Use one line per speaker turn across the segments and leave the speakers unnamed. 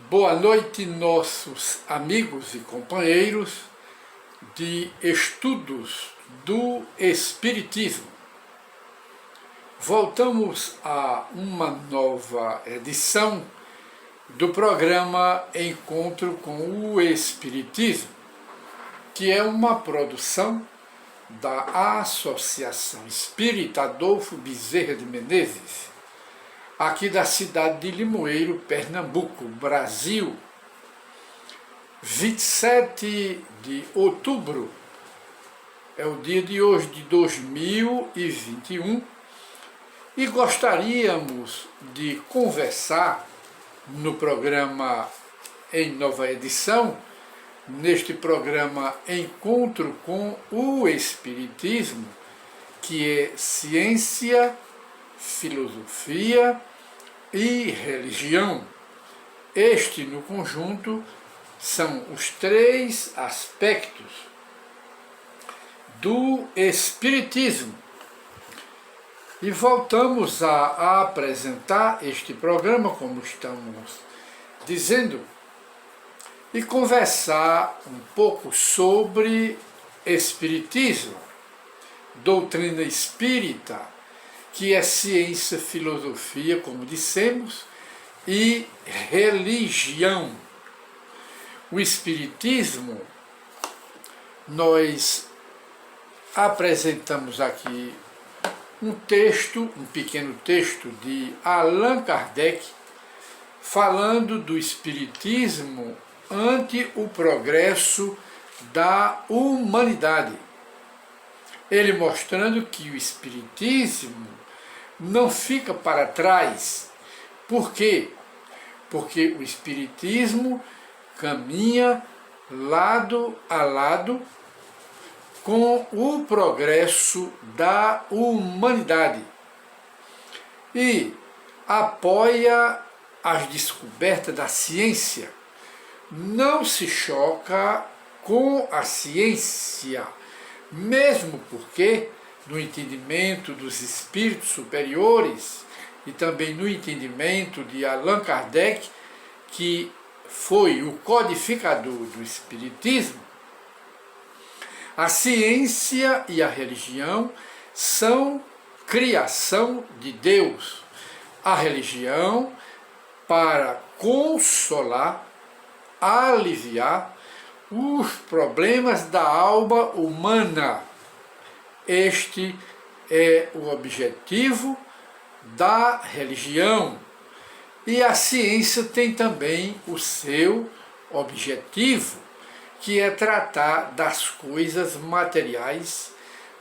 Boa noite, nossos amigos e companheiros de estudos do Espiritismo. Voltamos a uma nova edição do programa Encontro com o Espiritismo, que é uma produção da Associação Espírita Adolfo Bezerra de Menezes, aqui da cidade de Limoeiro, Pernambuco, Brasil. 27 de outubro é o dia de hoje de 2021 e gostaríamos de conversar no programa em nova edição, neste programa Encontro com o Espiritismo, que é ciência, filosofia e religião. Este, no conjunto, são os três aspectos do Espiritismo. E voltamos a apresentar este programa, como estamos dizendo, e conversar um pouco sobre Espiritismo, doutrina espírita, que é ciência, filosofia, como dissemos, e religião. O Espiritismo, nós apresentamos aqui um pequeno texto de Allan Kardec, falando do Espiritismo ante o progresso da humanidade. Ele mostrando que o Espiritismo não fica para trás. Por quê? Porque o Espiritismo caminha lado a lado com o progresso da humanidade e apoia as descobertas da ciência. Não se choca com a ciência, mesmo porque, no entendimento dos espíritos superiores e também no entendimento de Allan Kardec, que foi o codificador do Espiritismo, a ciência e a religião são criação de Deus. A religião para consolar, aliviar os problemas da alma humana. Este é o objetivo da religião. E a ciência tem também o seu objetivo, que é tratar das coisas materiais,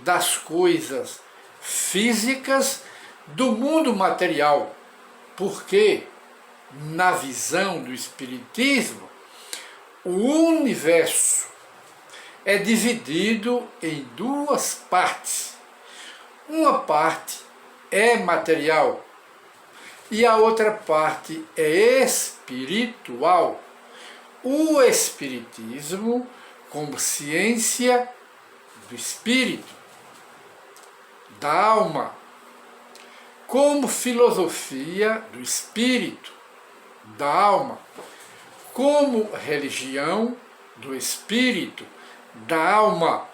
das coisas físicas do mundo material. Porque, na visão do Espiritismo, o universo é dividido em duas partes. Uma parte é material e a outra parte é espiritual. O Espiritismo como ciência do espírito, da alma, como filosofia do espírito, da alma, como religião do espírito, da alma.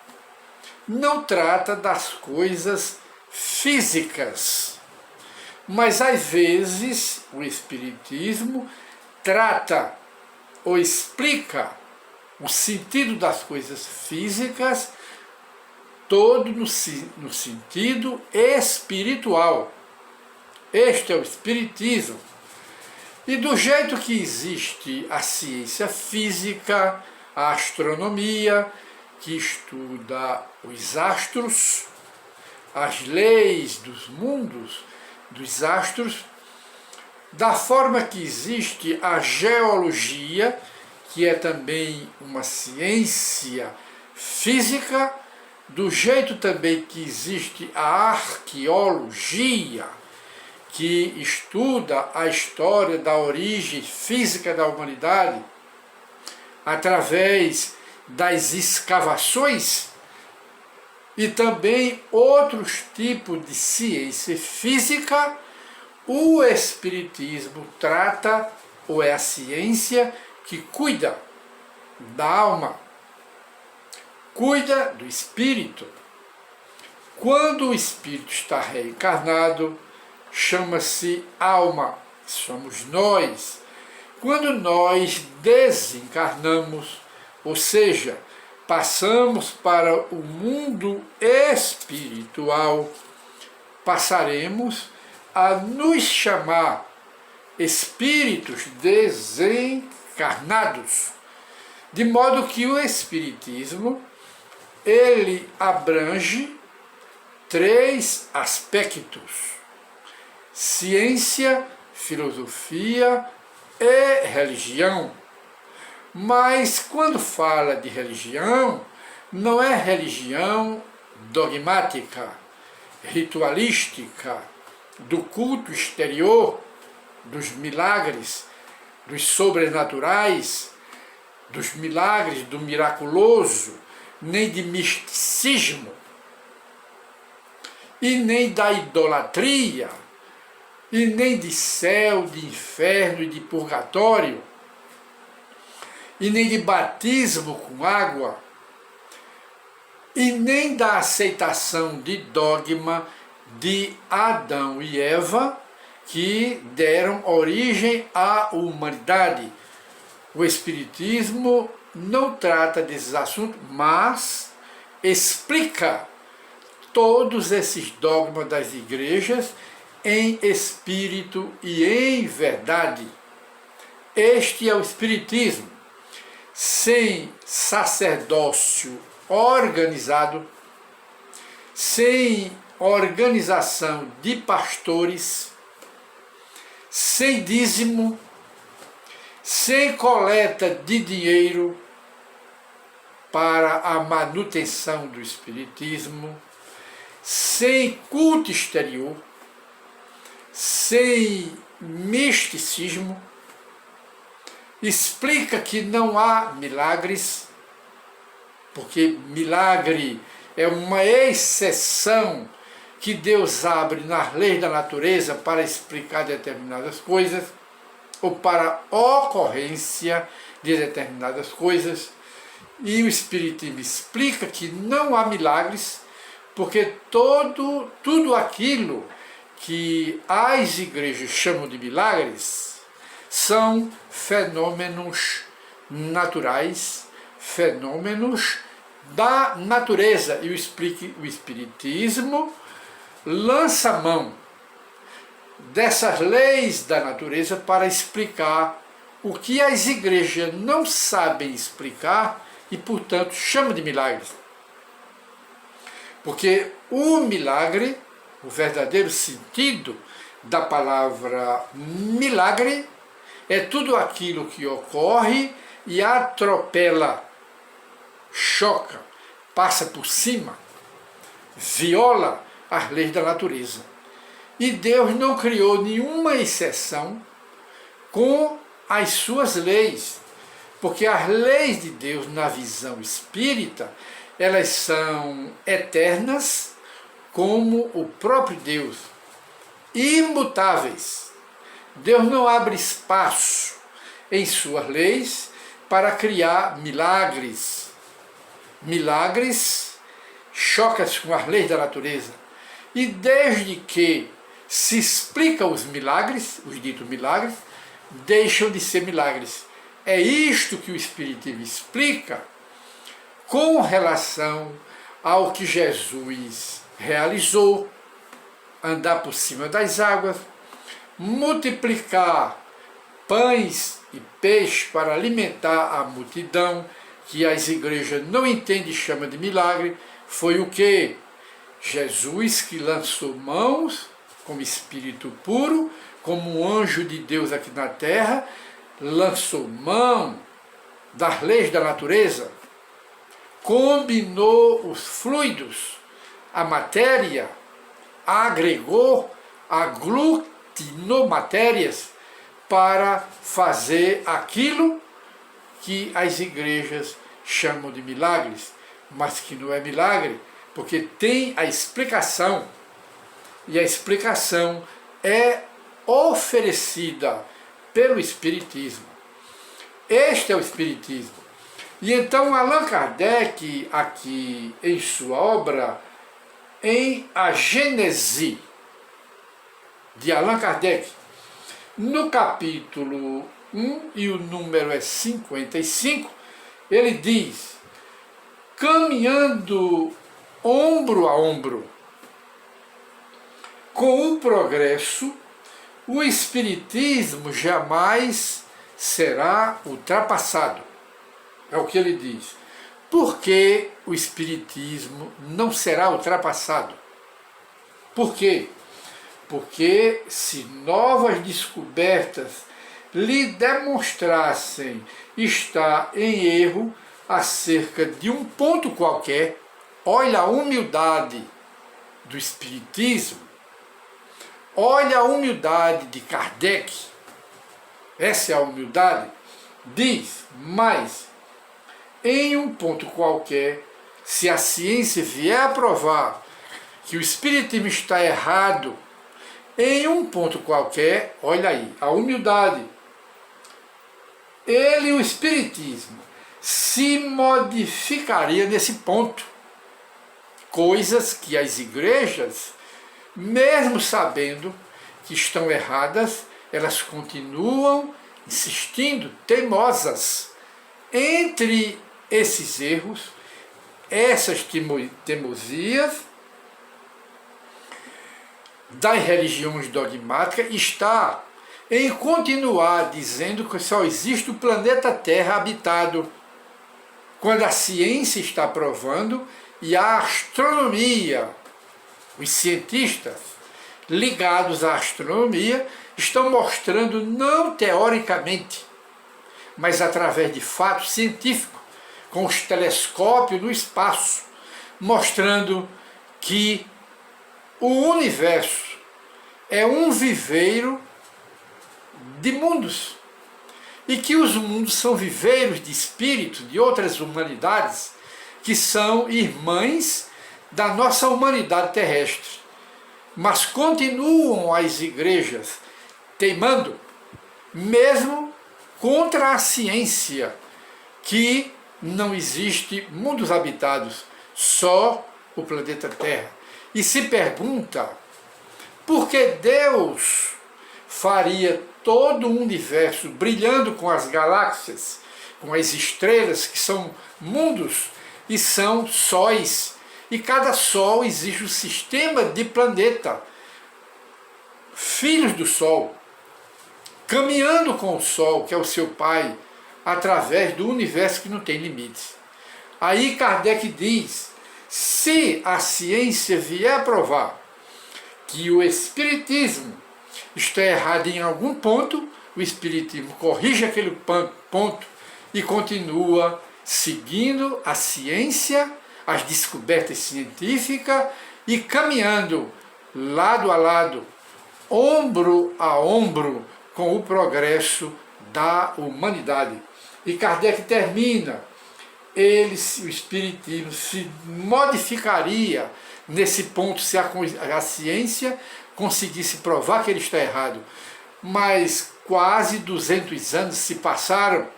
Não trata das coisas físicas, mas às vezes o Espiritismo trata ou explica o sentido das coisas físicas todo no sentido espiritual. Este é o Espiritismo. E do jeito que existe a ciência física, a astronomia, que estuda os astros, as leis dos mundos, dos astros, da forma que existe a geologia, que é também uma ciência física, do jeito também que existe a arqueologia, que estuda a história da origem física da humanidade, através das escavações, e também outros tipos de ciência física. O Espiritismo trata ou é a ciência que cuida da alma, cuida do espírito. Quando o espírito está reencarnado, chama-se alma, somos nós. Quando nós desencarnamos, ou seja, passamos para o mundo espiritual, passaremos a nos chamar espíritos desencarnados. De modo que o Espiritismo, ele abrange 3 aspectos: ciência, filosofia e religião. Mas quando fala de religião, não é religião dogmática, ritualística, do culto exterior, dos milagres, dos sobrenaturais, dos milagres, do miraculoso, nem de misticismo, e nem da idolatria, e nem de céu, de inferno e de purgatório, e nem de batismo com água, e nem da aceitação de dogma de Adão e Eva, que deram origem à humanidade. O Espiritismo não trata desses assuntos, mas explica todos esses dogmas das igrejas em espírito e em verdade. Este é o Espiritismo, sem sacerdócio organizado, sem organização de pastores, sem dízimo, sem coleta de dinheiro para a manutenção do espiritismo, sem culto exterior, sem misticismo. Explica que não há milagres, porque milagre é uma exceção que Deus abre nas leis da natureza para explicar determinadas coisas, ou para a ocorrência de determinadas coisas. E o Espiritismo explica que não há milagres, porque tudo aquilo que as igrejas chamam de milagres são fenômenos naturais, fenômenos da natureza. E o Espiritismo lança mão dessas leis da natureza para explicar o que as igrejas não sabem explicar e, portanto, chamam de milagres. Porque o milagre, o verdadeiro sentido da palavra milagre, é tudo aquilo que ocorre e atropela, choca, passa por cima, viola as leis da natureza. E Deus não criou nenhuma exceção com as suas leis, porque as leis de Deus, na visão espírita, elas são eternas como o próprio Deus, imutáveis. Deus não abre espaço em suas leis para criar milagres. Milagres chocam-se com as leis da natureza. E desde que se explica os milagres, os ditos milagres, deixam de ser milagres. É isto que o Espiritismo explica com relação ao que Jesus realizou: andar por cima das águas, multiplicar pães e peixes para alimentar a multidão, que as igrejas não entendem e chamam de milagre. Foi o que? Jesus, que lançou mãos como espírito puro, como um anjo de Deus aqui na terra, lançou mão das leis da natureza, combinou os fluidos, a matéria, agregou, aglutinou matérias para fazer aquilo que as igrejas chamam de milagres, mas que não é milagre, porque tem a explicação, e a explicação é oferecida pelo Espiritismo. Este é o Espiritismo. E então Allan Kardec, aqui em sua obra, em A Gênese de Allan Kardec, no capítulo 1, e o número é 55, ele diz: caminhando ombro a ombro com o progresso, o Espiritismo jamais será ultrapassado. É o que ele diz. Por que o Espiritismo não será ultrapassado? Por quê? Porque se novas descobertas lhe demonstrassem estar em erro acerca de um ponto qualquer, olha a humildade do Espiritismo, olha a humildade de Kardec, essa é a humildade, diz, mas em um ponto qualquer, se a ciência vier a provar que o Espiritismo está errado, em um ponto qualquer, olha aí, a humildade, ele, o Espiritismo, se modificaria nesse ponto. Coisas que as igrejas, mesmo sabendo que estão erradas, elas continuam insistindo, teimosas. Entre esses erros, essas teimosias das religiões dogmáticas, está em continuar dizendo que só existe o planeta Terra habitado, quando a ciência está provando e a astronomia, os cientistas ligados à astronomia, estão mostrando, não teoricamente, mas através de fatos científicos, com os telescópios no espaço, mostrando que o universo é um viveiro de mundos, e que os mundos são viveiros de espíritos de outras humanidades que são irmãs da nossa humanidade terrestre. Mas continuam as igrejas teimando, mesmo contra a ciência, que não existe mundos habitados, só o planeta Terra. E se pergunta por que Deus faria todo o universo brilhando com as galáxias, com as estrelas, que são mundos e são sóis. E cada sol existe um sistema de planeta, filhos do Sol, caminhando com o Sol, que é o seu pai, através do universo que não tem limites. Aí Kardec diz, se a ciência vier a provar que o Espiritismo está errado em algum ponto, o Espiritismo corrige aquele ponto e continua seguindo a ciência, as descobertas científicas e caminhando lado a lado, ombro a ombro com o progresso da humanidade. E Kardec termina, o Espiritismo se modificaria nesse ponto se a ciência conseguisse provar que ele está errado. Mas quase 200 anos se passaram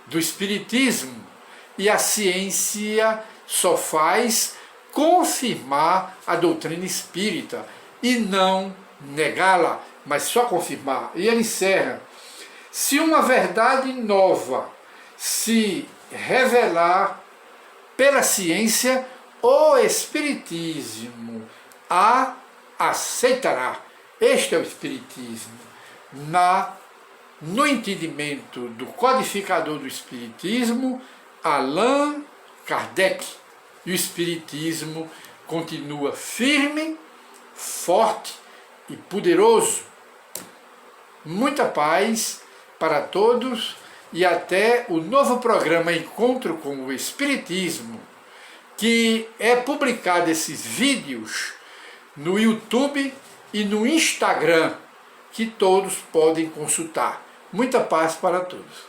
do Espiritismo e a ciência só faz confirmar a doutrina espírita e não negá-la, mas só confirmar. E ele encerra: se uma verdade nova se revelar pela ciência, o Espiritismo a aceitará. Este é o Espiritismo. No entendimento do codificador do Espiritismo, Allan Kardec. E o Espiritismo continua firme, forte e poderoso. Muita paz para todos e até o novo programa Encontro com o Espiritismo, que é publicado esses vídeos no YouTube e no Instagram, que todos podem consultar. Muita paz para todos.